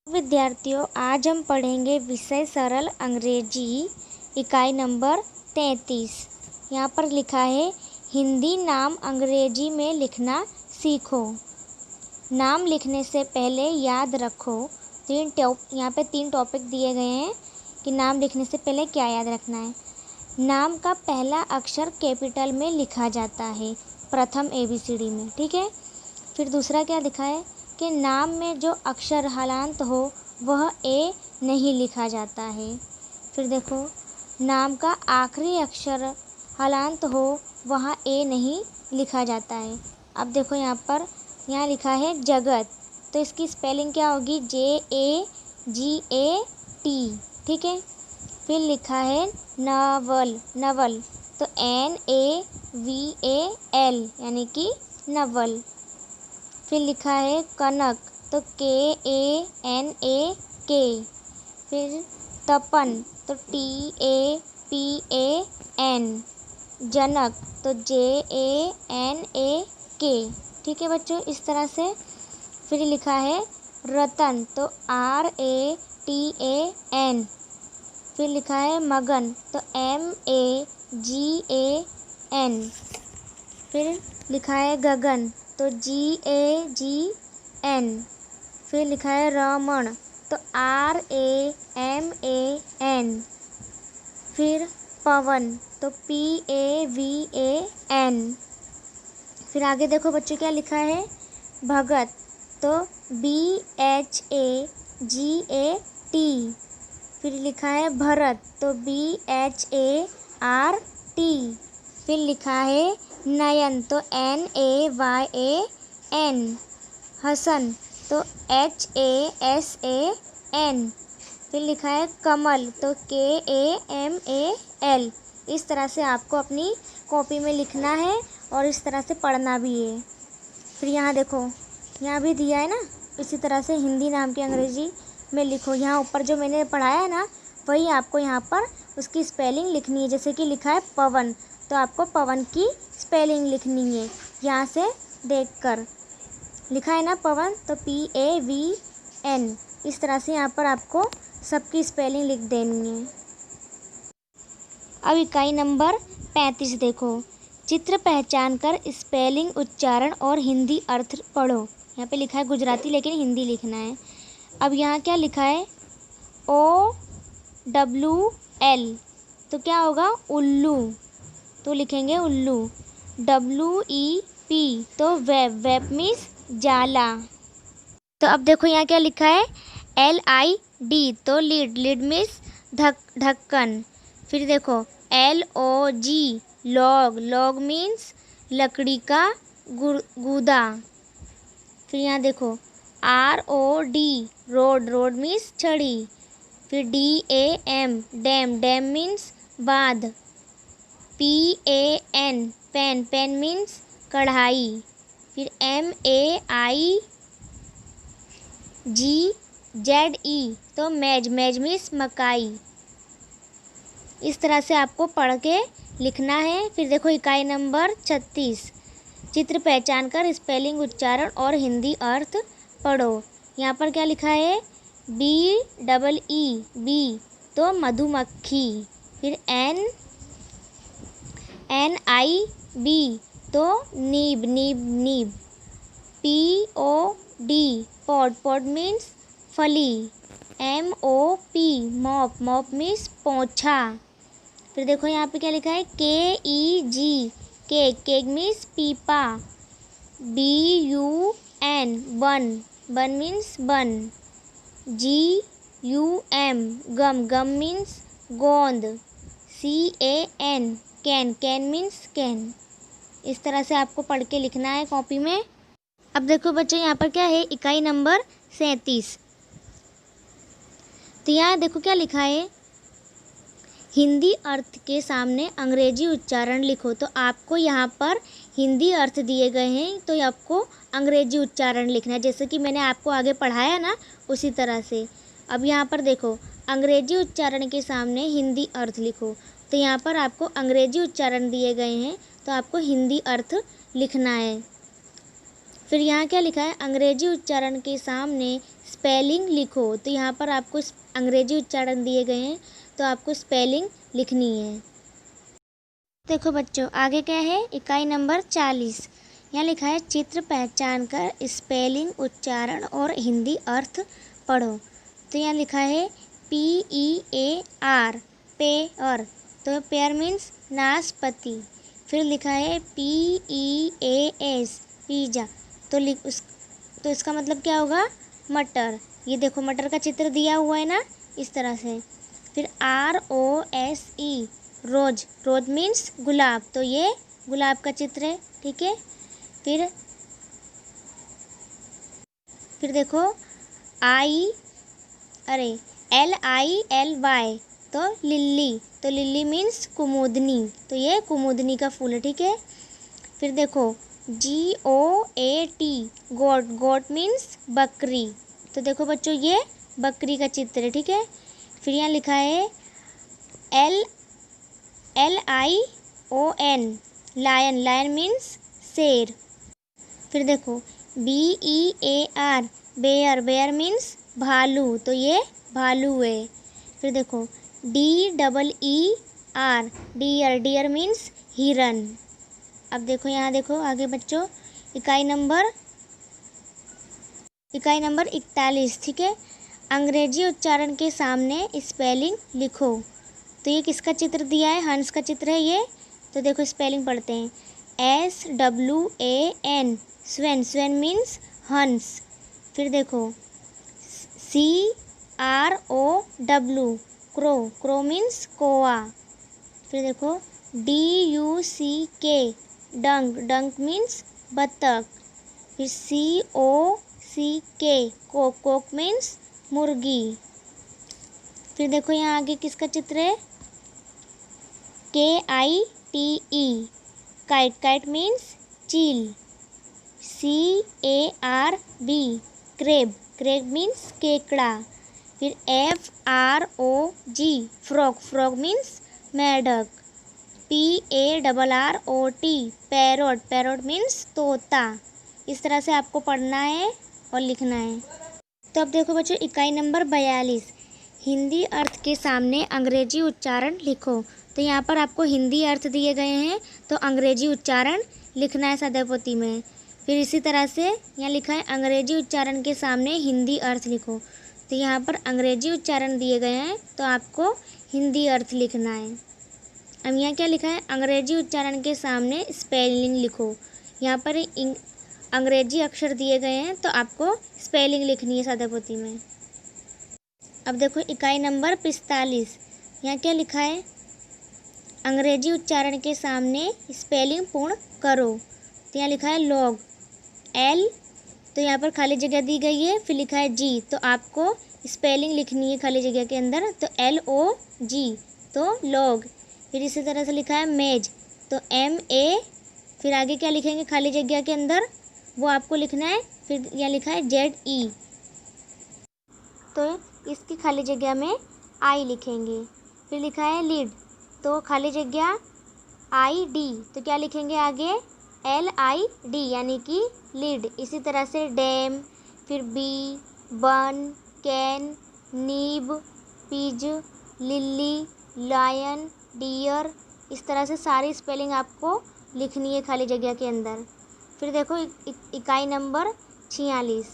विद्यार्थियों, आज हम पढ़ेंगे विषय सरल अंग्रेजी इकाई नंबर 33। यहाँ पर लिखा है हिंदी नाम अंग्रेजी में लिखना सीखो। नाम लिखने से पहले याद रखो यहाँ पे 3 टॉपिक दिए गए हैं कि नाम लिखने से पहले क्या याद रखना है। नाम का पहला अक्षर कैपिटल में लिखा जाता है, प्रथम ABCD में, ठीक है। फिर दूसरा क्या लिखा है कि नाम में जो अक्षर हलांत हो वह A नहीं लिखा जाता है। फिर देखो, नाम का आखिरी अक्षर हलांत हो वहाँ A नहीं लिखा जाता है। अब देखो यहाँ लिखा है जगत, तो इसकी स्पेलिंग क्या होगी? JAGAT, ठीक है। फिर लिखा है नवल, तो NAVAL यानी कि नवल। फिर लिखा है कनक, तो KANAK। फिर तपन, तो TAPAN। जनक, तो JANAK, ठीक है बच्चों, इस तरह से। फिर लिखा है रतन, तो RATAN। फिर लिखा है मगन, तो MAGAN। फिर लिखा है गगन, तो GAGN। फिर लिखा है रमण, तो RAMAN। फिर पवन, तो PAVAN। फिर आगे देखो बच्चों क्या लिखा है भगत, तो BHAGAT। फिर लिखा है भरत, तो BHART। फिर लिखा है नयन, तो NAYAN। हसन, तो HASAN। फिर लिखा है कमल, तो KAMAL। इस तरह से आपको अपनी कॉपी में लिखना है और इस तरह से पढ़ना भी है। फिर यहाँ देखो, यहाँ भी दिया है ना, इसी तरह से हिंदी नाम की अंग्रेजी में लिखो। यहाँ ऊपर जो मैंने पढ़ाया है ना, वही आपको यहाँ पर उसकी स्पेलिंग लिखनी है। जैसे कि लिखा है पवन, तो आपको पवन की स्पेलिंग लिखनी है। यहाँ से देखकर लिखा है ना पवन, तो PAVN। इस तरह से यहाँ पर आपको सबकी स्पेलिंग लिख देनी है। अब इकाई नंबर 35 देखो, चित्र पहचान कर स्पेलिंग, उच्चारण और हिंदी अर्थ पढ़ो। यहाँ पे लिखा है गुजराती, लेकिन हिंदी लिखना है। अब यहाँ क्या लिखा है OWL, तो क्या होगा? उल्लू, तो लिखेंगे उल्लू। WEP, तो वेब मीन्स जाला। तो अब देखो यहाँ क्या लिखा है LID, तो लीड मीन्स ढक्कन। फिर देखो LOG, लॉग मीन्स लकड़ी का गूदा। फिर यहाँ देखो ROD, रोड मीन्स छड़ी। फिर DAM, डैम मीन्स बाँध। PAN, पेन मीन्स कढ़ाई। फिर MAIGZE, तो मैज मीन्स मकाई। इस तरह से आपको पढ़ के लिखना है। फिर देखो इकाई नंबर 36, चित्र पहचान कर स्पेलिंग, उच्चारण और हिंदी अर्थ पढ़ो। यहाँ पर क्या लिखा है BEE, तो मधुमक्खी। फिर NIB, तो नीब। POD, पॉड मीन्स फली। MOP, मॉप मीन्स पोंछा। फिर देखो यहाँ पे क्या लिखा है KEG, केक मीन्स पीपा। BUN, बन मीन्स बन। GUM, गम मीन्स गोंद। CAN, can means can. इस तरह से आपको पढ़ के लिखना है कॉपी में। अब देखो बच्चों यहाँ पर क्या है इकाई नंबर 37। तो यहाँ देखो क्या लिखा है हिंदी अर्थ के सामने अंग्रेजी उच्चारण लिखो। तो आपको यहाँ पर हिंदी अर्थ दिए गए हैं, तो आपको अंग्रेजी उच्चारण लिखना है, जैसे कि मैंने आपको आगे पढ़ाया ना, उसी तरह से। अब यहाँ पर देखो अंग्रेजी उच्चारण के सामने हिंदी अर्थ लिखो। तो यहाँ पर आपको अंग्रेजी उच्चारण दिए गए हैं, तो आपको हिंदी अर्थ लिखना है। फिर यहाँ क्या लिखा है अंग्रेजी उच्चारण के सामने स्पेलिंग लिखो। तो यहाँ पर आपको अंग्रेजी उच्चारण दिए गए हैं, तो आपको स्पेलिंग लिखनी है। देखो बच्चों, आगे क्या है, इकाई नंबर 40। यहाँ लिखा है चित्र पहचान कर स्पेलिंग, उच्चारण और हिंदी अर्थ पढ़ो। तो यहाँ लिखा है PEAR, पेयर। तो पेयर मीन्स नाशपाती। फिर लिखा है PEAS, पिज़्ज़ा। तो इसका मतलब क्या होगा, मटर। ये देखो मटर का चित्र दिया हुआ है ना, इस तरह से। फिर ROSE, रोज। रोज मीन्स गुलाब, तो ये गुलाब का चित्र है, ठीक है। फिर देखो LILY, तो लिली। तो लिली मीन्स कुमुदनी, तो ये कुमुदनी का फूल है, ठीक है। फिर देखो GOAT, गोट। गोट मीन्स बकरी। तो देखो बच्चों, ये बकरी का चित्र है, ठीक है। फिर यहाँ लिखा है LION, लायन। लायन मीन्स शेर। फिर देखो BEAR, बेयर। बेयर मीन्स भालू, तो ये भालू है। फिर देखो DEER, डियर। डियर मीन्स हिरन। अब देखो यहाँ देखो आगे बच्चों, इकाई नंबर 41, ठीक है। अंग्रेजी उच्चारण के सामने स्पेलिंग लिखो। तो ये किसका चित्र दिया है, हंस का चित्र है ये। तो देखो स्पेलिंग पढ़ते हैं, SWAN, स्वेन। स्वेन मीन्स हंस। फिर देखो CROW, क्रो। क्रो मीन्स कोआ। फिर देखो DUCK, डंक। डंक मीन्स बतख। फिर COCK, कोक। कोक मीन्स मुर्गी। फिर देखो यहाँ आगे किसका चित्र है, KITE, काइट। काइट मीन्स चील। CARB, crab. क्रेब मीन्स केकड़ा। फिर FROG, फ्रॉग। फ्रॉग मीन्स मेढक। PARROT, parrot. पैरोट मीन्स तोता। इस तरह से आपको पढ़ना है और लिखना है। तो अब देखो बच्चों, इकाई नंबर 42, हिंदी अर्थ के सामने अंग्रेजी उच्चारण लिखो। तो यहाँ पर आपको हिंदी अर्थ दिए गए हैं, तो अंग्रेजी उच्चारण लिखना है सदैवती में। फिर इसी तरह से यहाँ लिखा है अंग्रेजी उच्चारण के सामने हिंदी अर्थ लिखो। तो यहाँ पर अंग्रेजी उच्चारण दिए गए हैं, तो आपको हिंदी अर्थ लिखना है। अब यहाँ क्या लिखा है, अंग्रेजी उच्चारण के सामने स्पेलिंग लिखो। यहाँ पर अंग्रेजी अक्षर दिए गए हैं, तो आपको स्पेलिंग लिखनी है सदैवती में। अब देखो इकाई नंबर 45, यहाँ क्या लिखा है, अंग्रेजी उच्चारण के सामने स्पेलिंग पूर्ण करो। तो यहाँ लिखा है लॉग, L। तो यहाँ पर खाली जगह दी गई है, फिर लिखा है G, तो आपको स्पेलिंग लिखनी है खाली जगह के अंदर, तो LOG, तो लॉग। फिर इसी तरह से लिखा है मेज, तो MA। फिर आगे क्या लिखेंगे खाली जगह के अंदर, वो आपको लिखना है। फिर यहाँ लिखा है ZE, तो इसकी खाली जगह में I लिखेंगे। फिर लिखा है लीड, तो खाली जगह ID, तो क्या लिखेंगे आगे LID, यानी कि लीड। इसी तरह से डैम, फिर बी, बन, कैन, नीब, पिज, लिली, लायन, डियर। इस तरह से सारी स्पेलिंग आपको लिखनी है खाली जगह के अंदर। फिर देखो इकाई नंबर 46,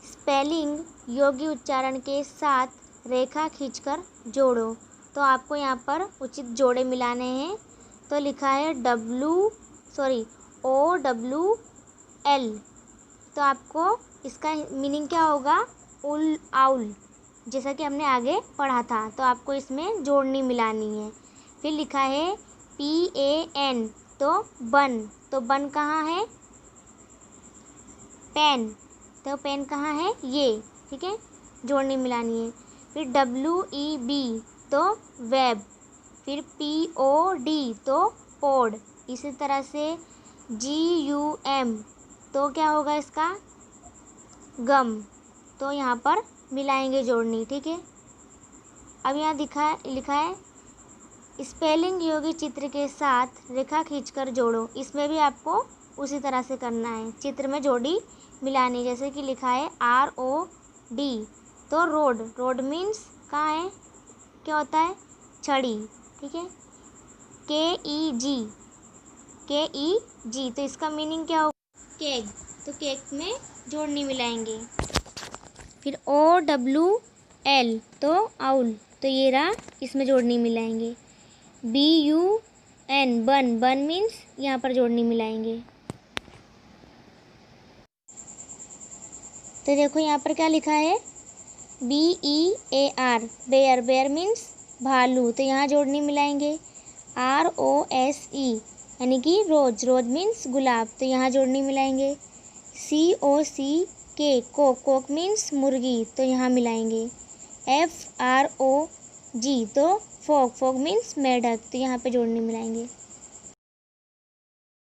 स्पेलिंग योग्य उच्चारण के साथ रेखा खींचकर जोड़ो। तो आपको यहाँ पर उचित जोड़े मिलाने हैं। तो लिखा है OWL, तो आपको इसका मीनिंग क्या होगा, उल आउल, जैसा कि हमने आगे पढ़ा था। तो आपको इसमें जोड़नी मिलानी है। फिर लिखा है PAN, तो बन। तो बन कहाँ है, पेन। तो पेन कहाँ है, ये, ठीक है, जोड़नी मिलानी है। फिर WEB, तो वेब। फिर POD, तो पोड। इसी तरह से GUM, तो क्या होगा इसका, गम। तो यहाँ पर मिलाएंगे जोड़नी, ठीक है। अब यहाँ लिखा है स्पेलिंग योग्य चित्र के साथ रेखा खींचकर जोड़ो। इसमें भी आपको उसी तरह से करना है, चित्र में जोड़ी मिलानी। जैसे कि लिखा है डी तो रोड, रोड मीन्स कहाँ है, क्या होता है, छड़ी, ठीक है। KEG तो इसका मीनिंग क्या होगा, केक, तो केक में जोड़नी मिलाएंगे। फिर OWL तो आउल, तो ये रहा, इसमें जोड़नी मिलाएंगे। BUN बन, बन मीन्स यहाँ पर जोड़नी मिलाएंगे। तो देखो यहाँ पर क्या लिखा है, BEAR बेयर, बेयर मीन्स भालू, तो यहाँ जोड़नी मिलाएंगे। ROSE यानी कि रोज, रोज मीन्स गुलाब, तो यहाँ जोड़नी मिलाएंगे। COCK कोक, कोक मीन्स मुर्गी, तो यहाँ मिलाएंगे। FROG तो फॉग, फॉग मीन्स मेढक, तो यहाँ पे जोड़नी मिलाएंगे।